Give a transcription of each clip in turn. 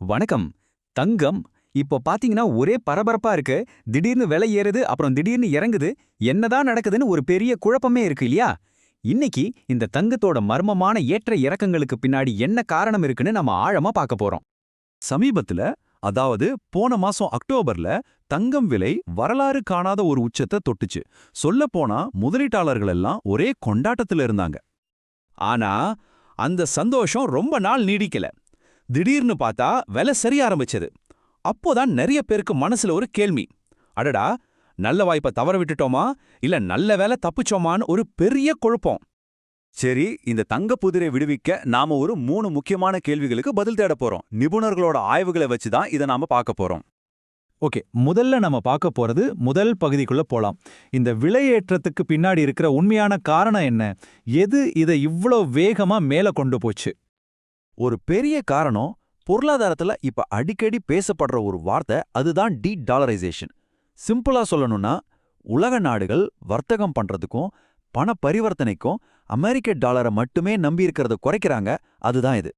வணக்கம். தங்கம் இப்போ பாத்தீங்கன்னா ஒரே பரபரப்பா இருக்கு. திடீர்னு விலை ஏறுது, அப்புறம் திடீர்னு இறங்குது. என்னதான் நடக்குதுன்னு ஒரு பெரிய குழப்பமே இருக்கு இல்லையா? இன்னைக்கு இந்த தங்கத்தோட மர்மமான ஏற்ற இறக்கங்களுக்கு பின்னாடி என்ன காரணம் இருக்குன்னு நம்ம ஆழமா பார்க்க போறோம். சமீபத்துல, அதாவது போன மாசம் அக்டோபர்ல தங்கம் விலை வரலாறு காணாத ஒரு உச்சத்தை தொட்டுச்சு. சொல்லப்போனா முதலீட்டாளர்கள் எல்லாம் ஒரே கொண்டாட்டத்துல இருந்தாங்க. ஆனா அந்த சந்தோஷம் ரொம்ப நாள் நீடிக்கல. திடீர்னு பார்த்தா விலை சரிய ஆரம்பிச்சது. அப்போதான் நிறைய பேருக்கு மனசுல ஒரு கேள்வி. அடடா, நல்ல வாய்ப்பை தவற விட்டுட்டோமா இல்ல நல்ல வேலை தப்பிச்சோமான்னு ஒரு பெரிய குழப்பம். சரி, இந்த தங்க புதிரை விடுவிக்க நாம ஒரு 3 முக்கியமான கேள்விகளுக்கு பதில் தேட போறோம். நிபுணர்களோட ஆய்வுகளை வச்சு தான் இதை நாம பார்க்க போறோம். ஓகே, முதல்ல நம்ம பார்க்க போறது முதல் பகுதிக்குள்ள போலாம். இந்த விலையேற்றத்துக்கு பின்னாடி இருக்கிற உண்மையான காரணம் என்ன? எது இதை இவ்ளோ வேகமா மேல கொண்டு போச்சு? ஒரு பெரிய காரணம், பொருளாதாரத்துல இப்ப அடிக்கடி பேசப்படுற ஒரு வார்த்தை, அதுதான் டாலரைசேஷன். சிம்பிளா சொல்லணும்னா, உலக நாடுகள் வர்த்தகம் பண்றதுக்கும் பண பரிவர்த்தனைக்கும் அமெரிக்க டாலரை மட்டுமே நம்பியிருக்கிறத குறைக்கிறாங்க. அதுதான் இது.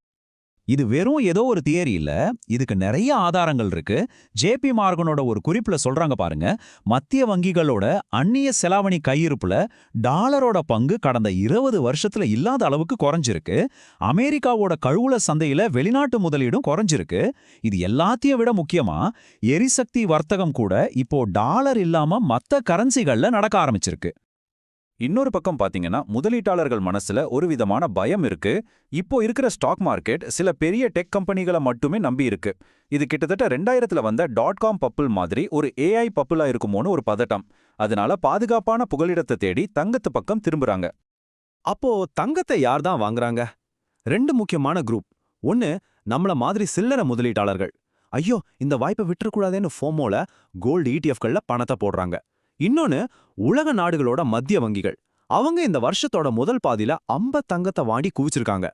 இது வெறும் ஏதோ ஒரு தியரி இல்ல, இதுக்கு நிறைய ஆதாரங்கள் இருக்கு. ஜேபி மார்கனோட ஒரு குறிப்புல சொல்றாங்க பாருங்க. மத்திய வங்கிகளோட அந்நிய செலாவணி கையிருப்புல டாலரோட பங்கு கடந்த 20 வருஷத்துல இல்லாத அளவுக்கு குறைஞ்சிருக்கு. அமெரிக்காவோட கழுவுல சந்தையில வெளிநாட்டு முதலீடும் குறைஞ்சிருக்கு. இது எல்லாத்தையும் விட முக்கியமா, எரிசக்தி வர்த்தகம் கூட இப்போ டாலர் இல்லாம மத்த கரன்சிகள்ல நடக்க ஆரம்பிச்சிருக்கு. இன்னொரு பக்கம் பாத்தீங்கன்னா, முதலீட்டாளர்கள் மனசுல ஒரு விதமான பயம் இருக்கு. இப்போ இருக்கிற ஸ்டாக் மார்க்கெட் சில பெரிய டெக் கம்பெனிகளை மட்டுமே நம்பி இருக்கு. இது கிட்டத்தட்ட 2000ல வந்த .com பப்புள் மாதிரி ஒரு ஏஐ பப்புலா இருக்குமோன்னு ஒரு பதட்டம். அதனால பாதுகாப்பான புகலிடத்தை தேடி தங்கத்து பக்கம் திரும்புறாங்க. அப்போ தங்கத்தை யார் தான் வாங்குறாங்க? 2 முக்கியமான குரூப். ஒன்னு, நம்மள மாதிரி சில்லறை முதலீட்டாளர்கள். ஐயோ, இந்த வாய்ப்பை விட்டுறக்கூடாதேன்னு ஃபோமோல கோல்டு இடிஎஃப்கள்ல பணத்தை போடுறாங்க. இன்னொன்னு, உலக நாடுகளோட மத்திய வங்கிகள். அவங்க இந்த வருஷத்தோட முதல் பாதியில தங்கத்தை வாங்கி குவிச்சிருக்காங்க.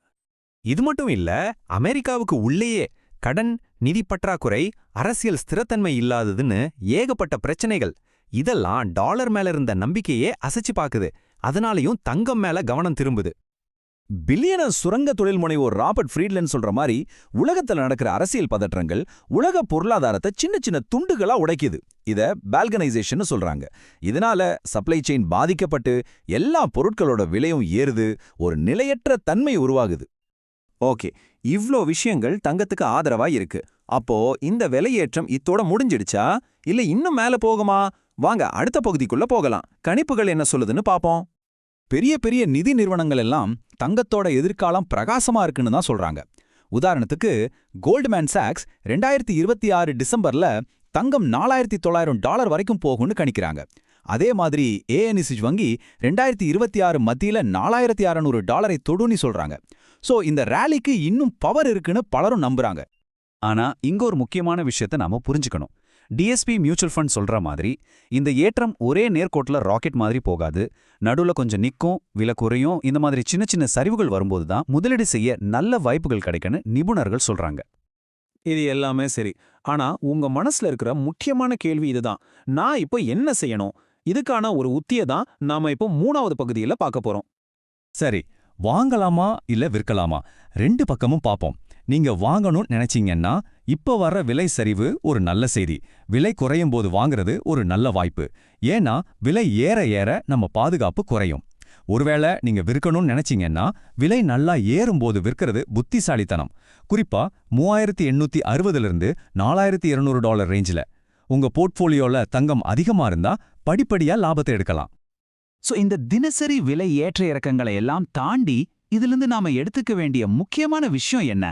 இது மட்டும் இல்ல, அமெரிக்காவுக்கு உள்ளேயே கடன், நிதி பற்றாக்குறை, அரசியல் ஸ்திரத்தன்மை இல்லாததுன்னு ஏகப்பட்ட பிரச்சனைகள். இதெல்லாம் டாலர் மேல இருந்த நம்பிக்கையே அசைச்சு பாக்குது. அதனாலயும் தங்கம் மேல கவனம் திரும்புது. பில்லியனர் சுரங்க தொழில் முனைவோர் ராபர்ட் ஃப்ரீட்லண்ட் சொல்ற மாதிரி, உலகத்துல நடக்கிற அரசியல் பதற்றங்கள் உலக பொருளாதாரத்தை சின்ன சின்ன துண்டுகளா உடைக்குது. இத பால்கனைசேஷன் சொல்றாங்க. இதனால சப்ளை செயின் பாதிக்கப்பட்டு எல்லா பொருட்களோட விலையும் ஏறுது, ஒரு நிலையற்ற தன்மை உருவாகுது. ஓகே, இவ்ளோ விஷயங்கள் தங்கத்துக்கு ஆதரவா இருக்கு. அப்போ இந்த விலையேற்றம் இத்தோட முடிஞ்சிடுச்சா இல்ல இன்னும் மேல போகுமா? வாங்க அடுத்த பகுதிக்குள்ள போகலாம். கணிப்புகள் என்ன சொல்லுதுன்னு பாப்போம். பெரிய பெரிய நிதி நிறுவனங்கள் எல்லாம் தங்கத்தோட எதிர்காலம் பிரகாசமா இருக்குன்னு தான் சொல்றாங்க. உதாரணத்துக்கு, கோல்ட்மேன் சாக்ஸ் 2026 டிசம்பர்ல தங்கம் $4900 வரைக்கும் போகும்னு கணிக்கிறாங்க. அதே மாதிரி ஏஎன்இசி வங்கி 2026 மத்தியில $4600 தொடுன்னு சொல்றாங்க. சோ இந்த ரேலிக்கு இன்னும் பவர் இருக்குன்னு பலரும் நம்புறாங்க. ஆனா இங்க ஒரு முக்கியமான விஷயத்தை நாம புரிஞ்சுக்கணும். டிஎஸ்பி மியூச்சுவல் ஃபண்ட் சொல்ற மாதிரி இந்த ஏற்றம் ஒரே நேர்கோட்டில் ராக்கெட் மாதிரி போகாது. நடுவுல கொஞ்சம் நிற்கும், விலை குறையும். இந்த மாதிரி சின்ன சின்ன சரிவுகள் வரும்போது தான் முதலீடு செய்ய நல்ல வாய்ப்புகள் கிடைக்குன்னு நிபுணர்கள் சொல்றாங்க. இது எல்லாமே சரி. ஆனா உங்க மனசுல இருக்கிற முக்கியமான கேள்வி இதுதான். நான் இப்போ என்ன செய்யணும்? இதுக்கான ஒரு உத்தியை தான் நாம இப்போ 3வது பகுதியில பார்க்க போறோம். சரி, வாங்கலாமா இல்ல விற்கலாமா? 2 பக்கமும் பார்ப்போம். நீங்க வாங்கணும்னு நினைச்சீங்கன்னா இப்ப வர்ற விலை சரிவு ஒரு நல்ல செய்தி. விலை குறையும் போது வாங்குறது ஒரு நல்ல வாய்ப்பு. ஏன்னா விலை ஏற ஏற நம்ம பாதுகாப்பு குறையும். ஒருவேளை நீங்க விற்கணும்னு நினைச்சீங்கன்னா விலை நல்லா ஏறும்போது விற்கிறது புத்திசாலித்தனம். குறிப்பா 3860லிருந்து $4200 ரேஞ்சில உங்க போர்ட்ஃபோலியோல தங்கம் அதிகமா இருந்தா படிப்படியா லாபத்தை எடுக்கலாம். சோ இந்த தினசரி விலை ஏற்ற இறக்கங்களை எல்லாம் தாண்டி இதிலிருந்து நாம எடுத்துக்க வேண்டிய முக்கியமான விஷயம் என்ன?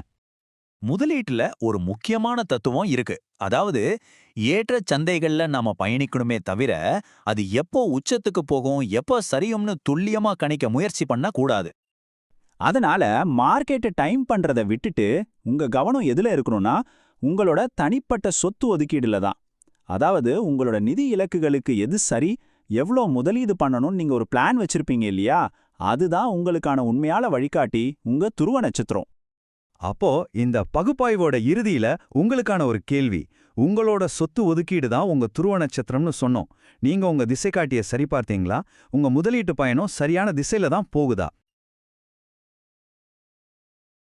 முதலீட்டுல ஒரு முக்கியமான தத்துவம் இருக்கு. அதாவது, ஏற்ற சந்தைகள்ல நாம பயணிக்கணுமே தவிர, அது எப்போ உச்சத்துக்கு போகும், எப்போ சரியும்னு துல்லியமா கணிக்க முயற்சி பண்ண கூடாது. அதனால மார்க்கெட்டை டைம் பண்றதை விட்டுட்டு உங்க கவனம் எதுல இருக்கணும்னா, உங்களோட தனிப்பட்ட சொத்து ஒதுக்கீடுல தான். அதாவது உங்களோட நிதி இலக்குகளுக்கு எது சரி, எவ்வளோ முதலீடு பண்ணணும்னு நீங்க ஒரு பிளான் வச்சிருப்பீங்க இல்லையா? அதுதான் உங்களுக்கான உண்மையான வழிகாட்டி, உங்க துருவ நட்சத்திரம். அப்போ இந்த பகுப்பாய்வோட இறுதியில உங்களுக்கான ஒரு கேள்வி. உங்களோட சொத்து ஒதுக்கீடு தான் உங்க துருவ நட்சத்திரம்னு சொன்னோம். நீங்க உங்க திசைக்காட்டியை சரி பார்த்தீங்களா? உங்க முதலீட்டு பயணம் சரியான திசையில தான் போகுதா?